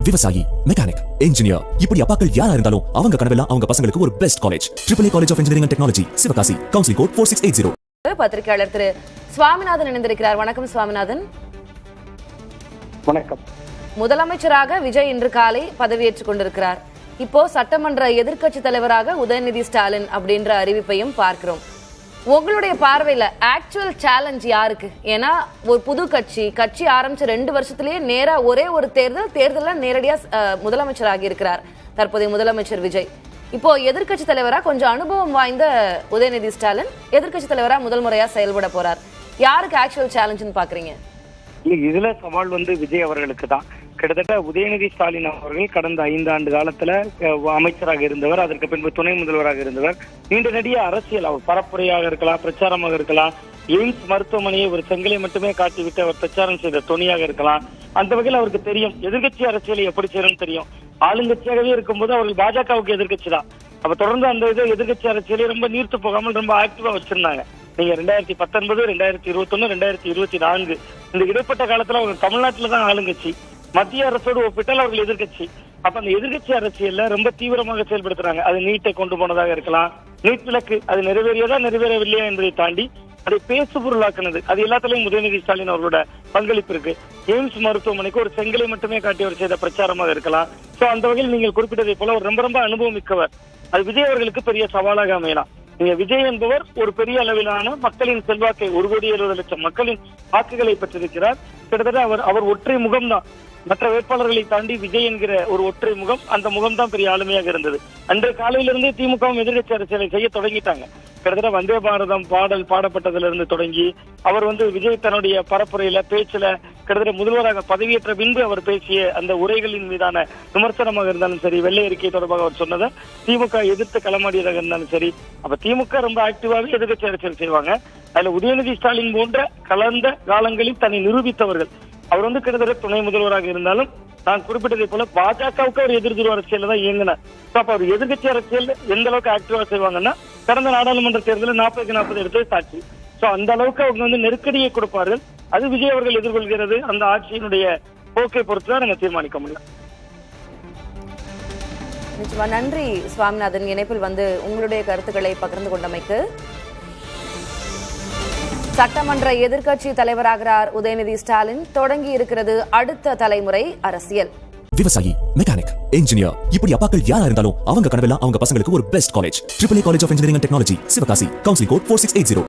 விவசாயி, mechanic, engineer, இப்படி அப்பாக்கள் யாரா இருந்தாலும் அவங்க கனவெல்லாம் அவங்க பசங்களுக்கு ஒரு best college. AAA college of engineering and technology, Sivakasi. Counselling code 4680. பத்திரிகையாளர் திரு சுவாமிநாதன் இணைந்திருக்கிறார். வணக்கம் சுவாமிநாதன். வணக்கம். முதலமைச்சராக விஜய் இன்று காலை பதவியேற்றுக் கொண்டிருக்கிறார். இப்போ சட்டமன்ற எதிர்க்கட்சி தலைவராக உதயநிதி ஸ்டாலின் அப்படின்ற அறிவிப்பையும் பார்க்கிறோம். உங்களுடைய பார்வையில ஆக்சுவல் சேலஞ்ச் யாருக்கு? ஏன்னா ஒரு புது கட்சி ஆரம்பிச்ச 2 வருஷத்திலேயே நேரா ஒரே ஒரு தேர்தல்ல நேரடியா முதலமைச்சராகி இருக்கிறார் தற்போதைய முதலமைச்சர் விஜய். இப்போ எதிர்க்கட்சி தலைவரா கொஞ்சம் அனுபவம் வாய்ந்த உதயநிதி ஸ்டாலின் எதிர்க்கட்சி தலைவரா முதல் முறையா செயல்பட போறார். யாருக்கு ஆக்சுவல் சேலஞ்சுன்னு பாக்குறீங்க? இதுல சவால் விஜய் அவர்களுக்கு தான். கிட்டத்தட்ட உதயநிதி ஸ்டாலின் அவர்கள் கடந்த 5 ஆண்டு காலத்துல அமைச்சராக இருந்தவர், அதற்கு பின்பு துணை முதல்வராக இருந்தவர். நீண்ட நெடிய அரசியல், அவர் பரப்புரையாக இருக்கலாம், பிரச்சாரமாக இருக்கலாம், எய்ம்ஸ் மருத்துவமனையை ஒரு செங்கலை மட்டுமே காட்டிவிட்டு அவர் பிரச்சாரம் செய்த துணியாக இருக்கலாம். அந்த வகையில் அவருக்கு தெரியும் எதிர்கட்சி அரசியலை எப்படி செய்யணும்னு தெரியும். ஆளுங்கட்சியாகவே இருக்கும்போது அவர்கள் பாஜகவுக்கு எதிர்கட்சி தான். அப்ப தொடர்ந்து அந்த எதிர்கட்சி அரசியலை ரொம்ப நீர்த்து போகாமல் ரொம்ப ஆக்டிவா வச்சிருந்தாங்க. நீங்க 2019, 2021, 2024 இந்த இடைப்பட்ட காலத்துல அவங்க தமிழ்நாட்டுல தான் ஆளுங்கட்சி, மத்திய அரசோடு ஒப்பிட்டால் அவர்கள் எதிர்கட்சி. அப்ப அந்த எதிர்கட்சி அரசியல்ல ரொம்ப தீவிரமாக செயல்படுத்துறாங்க. அது நீட்டை கொண்டு போனதாக இருக்கலாம், நீட் விலக்கு அது நிறைவேறியதா நிறைவேறவில்லையா என்பதை தாண்டி அதை பேசு பொருளாக்குனது, அது எல்லாத்திலையும் உதயநிதி ஸ்டாலின் அவர்களோட பங்களிப்பு இருக்கு. எய்ம்ஸ் மருத்துவமனைக்கு ஒரு செங்கலை மட்டுமே காட்டி அவர் செய்த பிரச்சாரமாக இருக்கலாம். சோ அந்த வகையில் நீங்கள் குறிப்பிட்டதை போல ஒரு ரொம்ப அனுபவம் மிக்கவர். அது விஜய் அவர்களுக்கு பெரிய சவாலாக அமையலாம். நீங்க விஜய் என்பவர் ஒரு பெரிய அளவிலான மக்களின் செல்வாக்கை 1,70,00,000 மக்களின் வாக்குகளை பெற்றிருக்கிறார். கிட்டத்தட்ட அவர் ஒற்றை முகம்தான். மற்ற வேட்பாளர்களை தாண்டி விஜய் என்கிற ஒரு ஒற்றை முகம், அந்த முகம் தான் பெரிய ஆளுமையாக இருந்தது. அன்றைய காலையிலிருந்தே திமுகவும் எதிர்கட்சி அரசியலை செய்ய தொடங்கிட்டாங்க. கிட்டத்தட்ட வந்தே பாரதம் பாடல் பாடப்பட்டதுல இருந்து தொடங்கி அவர் விஜய் தன்னுடைய பரப்புரையில பேச்சுல கிட்டத்தட்ட முதல்வராக பதவியேற்ற பின்பு அவர் பேசிய அந்த உரைகளின் மீதான விமர்சனமாக இருந்தாலும் சரி, வெள்ளை அறிக்கை தொடர்பாக அவர் சொன்னதை திமுக எதிர்த்து களமாடியதாக இருந்தாலும் சரி, அப்ப திமுக ரொம்ப ஆக்டிவாக எதிர்கட்சி அரசியல் செய்வாங்க. அதுல உதயநிதி ஸ்டாலின் போன்ற கலந்த காலங்களில் தன்னை நிரூபித்தவர்கள். அவர் கிட்டத்தட்ட துணை முதல்வராக இருந்தாலும் நான் குறிப்பிட்டதை போல பாஜகவுக்கு அவர் எதிர்த்துரு அரசியல் தான் இயங்கினார். அப்ப அவர் எதிர்கட்சி அரசியல் எந்த அளவுக்கு ஆக்டிவா செய்வாங்கன்னா கடந்த நாடாளுமன்ற தேர்தலில் 40-40 எடுத்து சாட்சி. சோ அந்த அளவுக்கு அவங்க நெருக்கடியை கொடுப்பார்கள். அது விஜய் அவர்கள் எதிர்கொள்கிறது. அந்த ஆட்சியினுடைய போக்கை பொறுத்துதான் நாங்க தீர்மானிக்க முடியும். நிச்சயமா நன்றி சுவாமிநாதன், இணைப்பில் உங்களுடைய கருத்துக்களை பகிர்ந்து கொண்டமைக்கு. சட்டமன்ற எதிர்க்கட்சி தலைவராகிறார் உதயநிதி ஸ்டாலின். தொடங்கி இருக்கிறது அடுத்த தலைமுறை அரசியல். விவசாயி, மெக்கானிக், இன்ஜினியர், இப்படி அப்பாக்கள் யாரா இருந்தாலும் அவங்க கனவெல்லாம் அவங்க பசங்களுக்கு ஒரு best college. AAA college of engineering and technology, Sivakasi. Counselling code 4680.